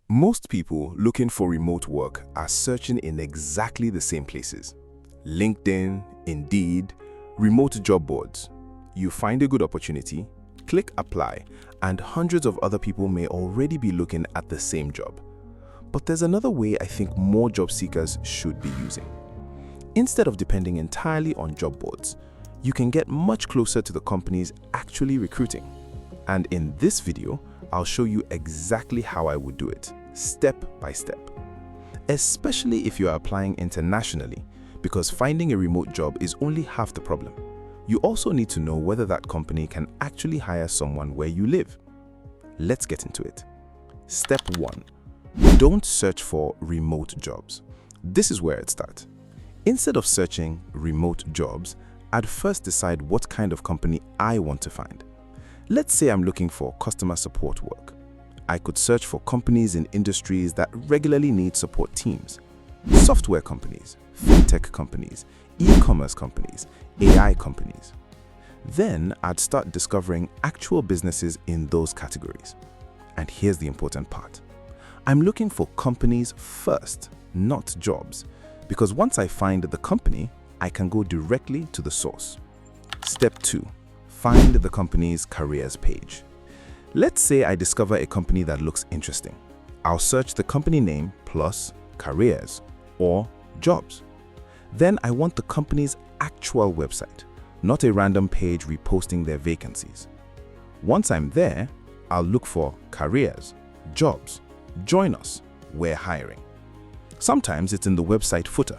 Most people looking for remote work are searching in exactly the same places: LinkedIn, Indeed, remote job boards. You find a good opportunity, click apply, and hundreds of other people may already be looking at the same job. But there's another way I think more job seekers should be using. Instead of depending entirely on job boards, you can get much closer to the companies actually recruiting. And in this video, I'll show you exactly how I would do it, step by step. Especially if you are applying internationally, because finding a remote job is only half the problem. You also need to know whether that company can actually hire someone where you live. Let's get into it. Step 1. Don't search for remote jobs. This is where it starts. Instead of searching remote jobs, I'd first decide what kind of company I want to find. Let's say I'm looking for customer support work. I could search for companies in industries that regularly need support teams. Software companies, fintech companies, e-commerce companies, AI companies. Then I'd start discovering actual businesses in those categories. And here's the important part. I'm looking for companies first, not jobs, because once I find the company, I can go directly to the source. Step 2. Find the company's careers page. Let's say I discover a company that looks interesting. I'll search the company name plus careers or jobs. Then I want the company's actual website, not a random page reposting their vacancies. Once I'm there, I'll look for careers, jobs, join us, we're hiring. Sometimes it's in the website footer.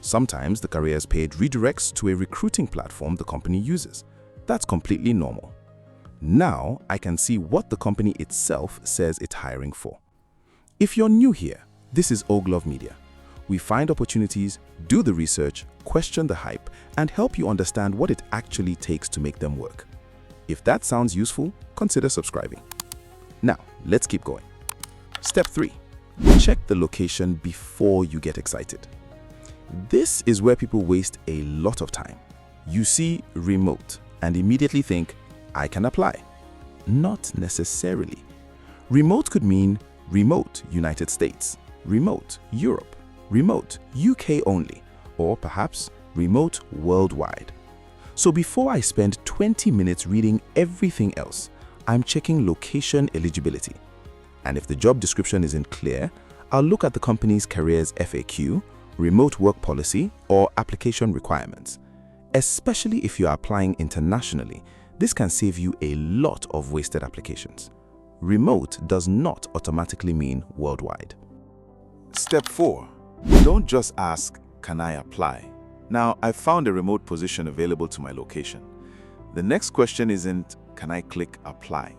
Sometimes the careers page redirects to a recruiting platform the company uses. That's completely normal. Now I can see what the company itself says it's hiring for. If you're new here, this is Oglove Media. We find opportunities, do the research, question the hype, and help you understand what it actually takes to make them work. If that sounds useful, consider subscribing. Now, let's keep going. Step 3. Check the location before you get excited. This is where people waste a lot of time. You see remote and immediately think, I can apply. Not necessarily. Remote could mean remote United States, remote Europe, remote UK only, or perhaps remote worldwide. So before I spend 20 minutes reading everything else, I'm checking location eligibility. And if the job description isn't clear, I'll look at the company's careers FAQ, remote work policy, or application requirements. Especially if you are applying internationally, this can save you a lot of wasted applications. Remote does not automatically mean worldwide. Step 4. Don't just ask, can I apply? Now, I've found a remote position available to my location. The next question isn't, can I click apply?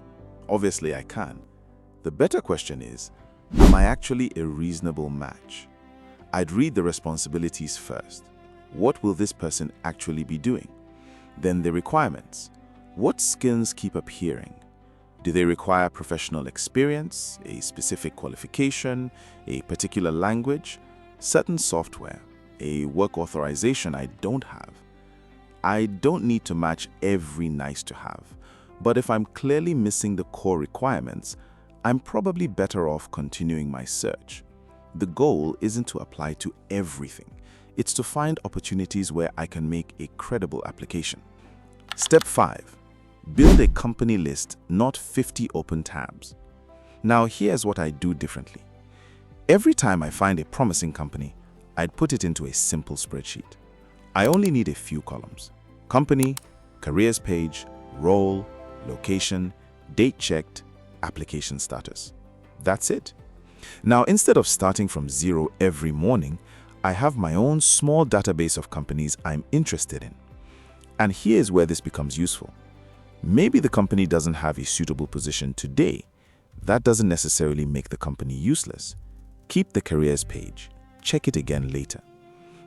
Obviously, I can. The better question is, am I actually a reasonable match? I'd read the responsibilities first. What will this person actually be doing? Then the requirements. What skills keep appearing? Do they require professional experience, a specific qualification, a particular language, certain software, a work authorization I don't have? I don't need to match every nice to have, but if I'm clearly missing the core requirements, I'm probably better off continuing my search. The goal isn't to apply to everything. It's to find opportunities where I can make a credible application. Step 5. Build a company list, not 50 open tabs. Now here's what I do differently. Every time I find a promising company, I'd put it into a simple spreadsheet. I only need a few columns: company, careers page, role, location, date checked, application status. That's it. Now, instead of starting from zero every morning, I have my own small database of companies I'm interested in. And here's where this becomes useful. Maybe the company doesn't have a suitable position today. That doesn't necessarily make the company useless. Keep the careers page. Check it again later.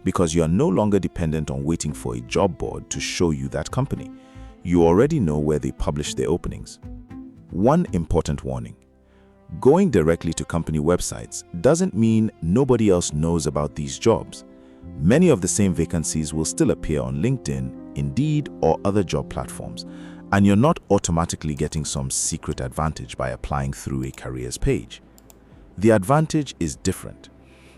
Because you are no longer dependent on waiting for a job board to show you that company. You already know where they publish their openings. One important warning. Going directly to company websites doesn't mean nobody else knows about these jobs. Many of the same vacancies will still appear on LinkedIn, Indeed, or other job platforms, and you're not automatically getting some secret advantage by applying through a careers page. The advantage is different.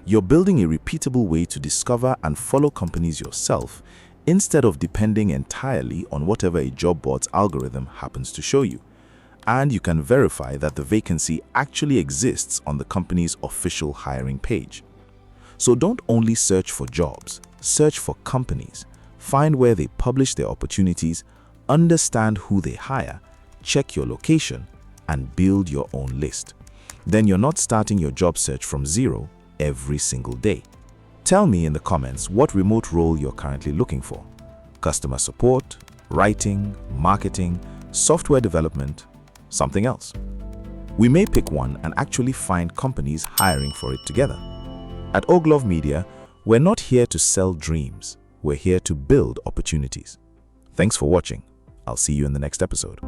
You're building a repeatable way to discover and follow companies yourself instead of depending entirely on whatever a job board's algorithm happens to show you. And you can verify that the vacancy actually exists on the company's official hiring page. So don't only search for jobs, search for companies. Find where they publish their opportunities, understand who they hire, check your location, and build your own list. Then you're not starting your job search from zero every single day. Tell me in the comments what remote role you're currently looking for. Customer support, writing, marketing, software development, something else. We may pick one and actually find companies hiring for it together. At Oglove Media, we're not here to sell dreams. We're here to build opportunities. Thanks for watching. I'll see you in the next episode.